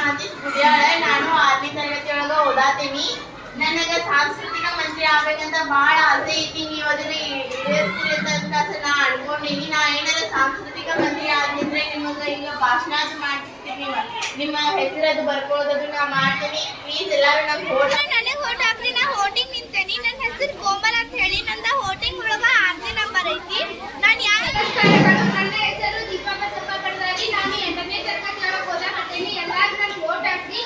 ಆತೀಶ್ ಗುಡಿಯಾಳ. ನಾನು 6ನೇ ತರಗತಿಯೊಳಗ ಓದಾತೀನಿ. ನನಗ ಸಾಂಸ್ಕೃತಿಕ ಮಂತ್ರಿ ಆಗ್ಬೇಕಂತ ಬಹಳ ಆಸೆ ಐತಿ. ನೀವು ಅದನ್ನ ಈಡೇರಿಸ್ತೀರಿ ಅಂತ ನಾ ಅನ್ಕೊಂಡೀನಿ. ನಾ ಏನಾರ ಸಾಂಸ್ಕೃತಿಕ ಮಂತ್ರಿ ಆದ್ರೆ ನಿಮಗ ಈಗ ಭಾಷಣ ಮಾಡ್ತಿರ್ತೀನಿ. ನಿಮ್ಮ ಹೆಸರದು ಬರ್ಕೊಳ್ಳೋದು ನಾ ಮಾಡ್ತೀನಿ. ಪ್ಲೀಸ್ ಎಲ್ಲಾರು ನಮ್ಗೆ ನನಗೆ ವೋಟ್ ಹಾಕ್ರಿ. ನಾ ವೋಟಿಂಗ್ ನಿಂತೇನಿ. ನನ್ನ ಹೆಸರು ಕೋಮಲ್ ಅಂತ ಹೇಳಿ. ನಂದ ವೋಟಿಂಗ್ ಒಳಗ 6ನೇ ನಂಬರ್ ಐತಿ. ನಾನು ನನ್ನ ಹೆಸರು ದೀಪಕ ಸಪ್ಪ ಪಡ್ದಾಗಿ. ನಾನು 8ನೇ ತರಗತಿ ಒಳಗೆ ಓದಾಕತ್ತೀನಿ. ಎಲ್ಲಾರು ನನಗೆ ವೋಟ್ ಹಾಕ್ರಿ.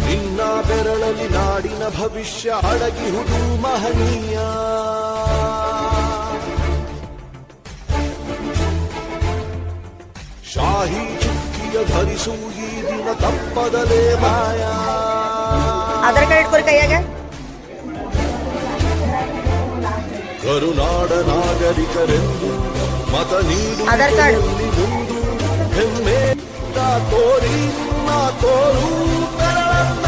ನಿನ್ನ ಬೆರಳಲ್ಲಿ ನಾಡಿನ ಭವಿಷ್ಯ ಅಡಗಿಹುದು ಮಹನೀಯ. ಶಾಹಿ ಚುಕ್ಕಿಯ ಧರಿಸು ಈ ದಿನ ತಪ್ಪದಲೇ ಮಾಯ. ಆಧಾರ್ ಕಾರ್ಡ್ ಇಟ್ಕೊರಿ ಕೈಯಾಗ. ಕರುನಾಡ ನಾಗರಿಕರೆಂದು ಮತ ನೀಡುವ ಮುಂದು ಹೆಮ್ಮೆ ತೋರಿ ತೋರು ಬೆರಳನ್ನ.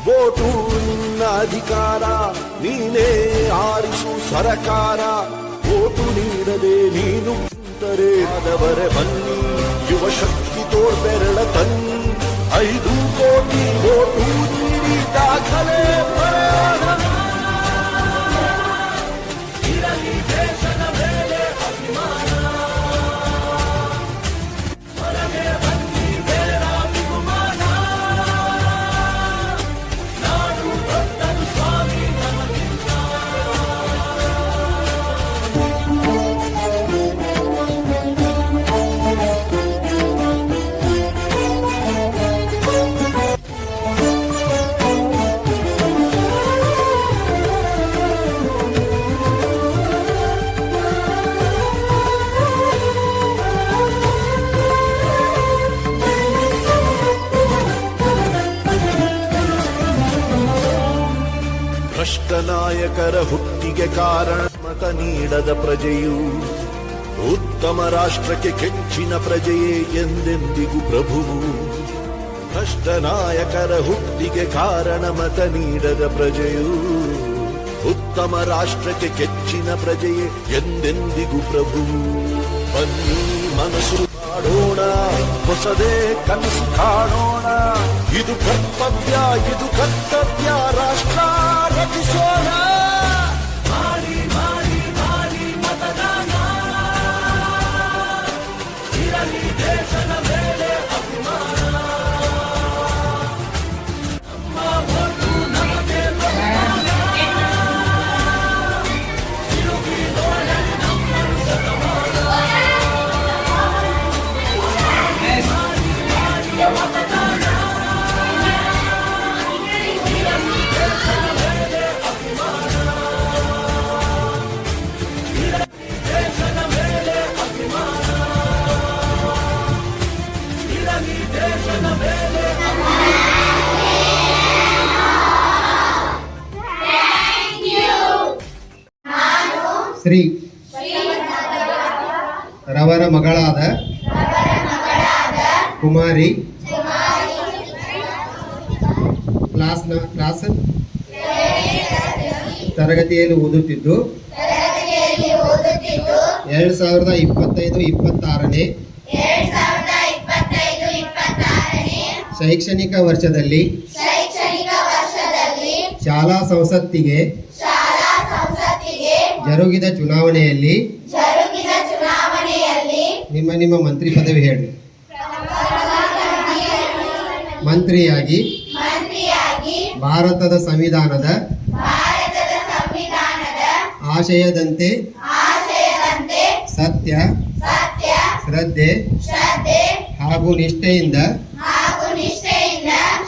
ವೋಟು ನಿನ್ನ ಅಧಿಕಾರ, ನೀನೇ ಆರಿಸು ಸರಕಾರ. ವೋಟು ನೀಡದೆ ನೀನು ಕುಂತರೆ ಆದವರೆ ಬನ್ನಿ, ಯುವ ಶಕ್ತಿ ತೋರ್ಬೆರಳ ತನ್ನಿ. 5 ಕೋಟಿ ವೋಟು ನೀಡಿ ದಾಖಲೆ ಬರೆಯೋಣ. ಇರಲಿ ದೇಶದ ಮೇಲೆ ಅಭಿಮಾನ. ಹೊರಗೆ ಬನ್ನಿ ಬೇಡ ಅಭಿಮಾನ. ನಾಡು ದೊಡ್ಡದು ಸ್ವಾಮಿ ನಮಗಿಂತ. ಭ್ರಷ್ಟ ನಾಯಕರ ಹುಟ್ಟಿಗೆ ಕಾರಣ ಮತ ನೀಡದ ಪ್ರಜೆಯು. ಉತ್ತಮ ರಾಷ್ಟ್ರಕ್ಕೆ ಕೆಚ್ಚಿನ ಪ್ರಜೆಯೇ ಎಂದೆಂದಿಗೂ ಪ್ರಭುವು. ಭ್ರಷ್ಟ ನಾಯಕರ ಹುಟ್ಟಿಗೆ ಕಾರಣ ಮತ ನೀಡದ ಪ್ರಜೆಯು. ಉತ್ತಮ ರಾಷ್ಟ್ರಕ್ಕೆ ಕೆಚ್ಚಿನ ಪ್ರಜೆಯೇ ಎಂದೆಂದಿಗೂ ಪ್ರಭುವು. ಬನ್ನಿ ಮನಸ್ಸು ಮಾಡೋಣ, ಹೊಸದೇ ಕನಸು ಕಾಣೋಣ. ಇದು ಕರ್ತವ್ಯ, ಇದು ಕರ್ತವ್ಯ. ರಾಷ್ಟ್ರ ರಚಿಸೋಣ. ಮಾಡಿ ಮಾಡಿ ಮಾಡಿ ಮತದಾನ. ಇರಲಿ ದೇಶದ ಮೇಲೆ ಅಭಿಮಾನ. ನಮ್ಮ ವೋಟು ನಮಗೆ ಬಹುಮಾನ. ತಿರುಗಿ ನೋಡಲಿ ನಮ್ಮ ಶತಮಾನ. ಮಾಡಿ ಮಾಡಿ ಮತದಾನ. ಇರಲಿ ದೇಶದ ಮೇಲೆ ಅಭಿಮಾನ. ಇರಲಿ ದೇಶದ ಮೇಲೆ ಅಭಿಮಾನ. ಇರಲಿ ದೇಶದ ಮೇಲೆ ಶ್ರೀ ರವರ ಮಗಳಾದ ಕುಮಾರಿ ಕ್ಲಾಸ್ ತರಗತಿಯಲ್ಲಿ ಓದುತ್ತಿದ್ದು 2025-26ನೇ ಶೈಕ್ಷಣಿಕ ವರ್ಷದಲ್ಲಿ ಶಾಲಾ ಸಂಸತ್ತಿಗೆ ಜರುಗಿದ ಚುನಾವಣೆಯಲ್ಲಿ ನಿಮ್ಮ ಮಂತ್ರಿ ಪದವಿ ಹೇಳಿ. ಮಂತ್ರಿಯಾಗಿ ಭಾರತದ ಸಂವಿಧಾನದ ಆಶಯದಂತೆ ಸತ್ಯ, ಶ್ರದ್ಧೆ ಹಾಗೂ ನಿಷ್ಠೆಯಿಂದ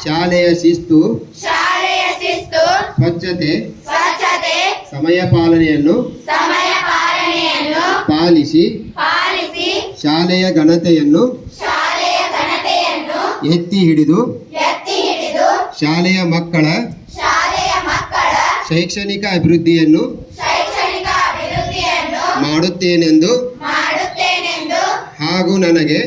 ಶಾಲೆಯ ಶಿಸ್ತು, ಶಾಲೆಯ ಶಿಸ್ತು, ಸ್ವಚ್ಛತೆ, ಸ್ವಚ್ಛತೆ, ಸಮಯ ಪಾಲನೆಯನ್ನು ಸಮಯ ಪಾಲನೆಯನ್ನು ಪಾಲಿಸಿ ಪಾಲಿಸಿ ಶಾಲೆಯ ಘನತೆಯನ್ನು ಶಾಲೆಯ ಘನತೆಯನ್ನು ಎತ್ತಿ ಹಿಡಿದು ಎತ್ತಿ ಹಿಡಿದು ಶಾಲೆಯ ಮಕ್ಕಳ ಶಾಲೆಯ ಮಕ್ಕಳ ಶೈಕ್ಷಣಿಕ ಅಭಿವೃದ್ಧಿಯನ್ನು ಶೈಕ್ಷಣಿಕ ಅಭಿವೃದ್ಧಿಯನ್ನು ಮಾಡುತ್ತೇನೆಂದು ಮಾಡುತ್ತೇನೆಂದು ಹಾಗೂ ನನಗೆ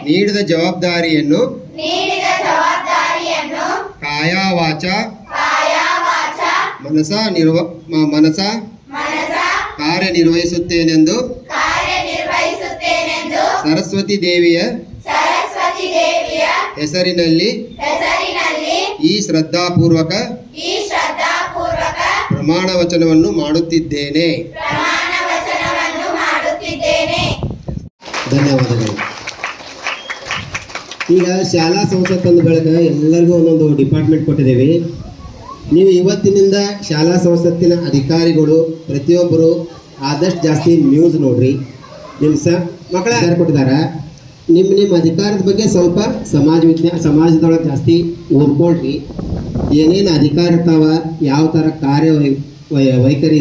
ನೀಡಿದ ಜವಾಬ್ದಾರಿಯನ್ನು ನೀಡಿದ ಜವಾಬ್ದಾರಿಯನ್ನು ಕಾಯ ವಾಚ ಕಾಯ ವಾಚ ಮನಸ ಮನಸ ಕಾರ್ಯನಿರ್ವಹಿಸುತ್ತೇನೆಂದು ಕಾರ್ಯನಿರ್ವಹಿಸುತ್ತೇನೆಂದು ಸರಸ್ವತಿ ದೇವಿಯ ಸರಸ್ವತಿ ದೇವಿಯ ಹೆಸರಿನಲ್ಲಿ ಹೆಸರಿನಲ್ಲಿ ಈ ಶ್ರದ್ಧಾಪೂರ್ವಕ ಈ ಶ್ರದ್ಧಾಪೂರ್ವಕ ಪ್ರಮಾಣ ವಚನವನ್ನು ಮಾಡುತ್ತಿದ್ದೇನೆ. ಪ್ರಮಾಣ ವಚನವನ್ನು ಮಾಡುತ್ತಿದ್ದೇನೆ. ಧನ್ಯವಾದಗಳು. ಈಗ ಶಾಲಾ ಸಂಸತ್ ಅಂದ ಬೆಳಕ ಎಲ್ಲರಿಗೂ ಒಂದೊಂದು ಡಿಪಾರ್ಟ್ಮೆಂಟ್ ಕೊಟ್ಟಿದ್ದೇವೆ. ನೀವು ಇವತ್ತಿನಿಂದ ಶಾಲಾ ಸಂಸತ್ತಿನ ಅಧಿಕಾರಿಗಳು ಪ್ರತಿಯೊಬ್ಬರು ಆದಷ್ಟು ಜಾಸ್ತಿ ನ್ಯೂಸ್ ನೋಡ್ರಿ. ನಿಮ್ಮ ಮಕ್ಕಳ ಅಧಿಕಾರ ಕೊಟ್ಟಿದ್ದಾರೆ, ನಿಮ್ಮ ಅಧಿಕಾರದ ಬಗ್ಗೆ ಸ್ವಲ್ಪ ಸಮಾಜದೊಳಗೆ ಜಾಸ್ತಿ ಓದ್ಕೊಳ್ರಿ. ಏನೇನು ಅಧಿಕಾರ ಇರ್ತಾವ, ಯಾವ ಥರ ವೈಖರಿ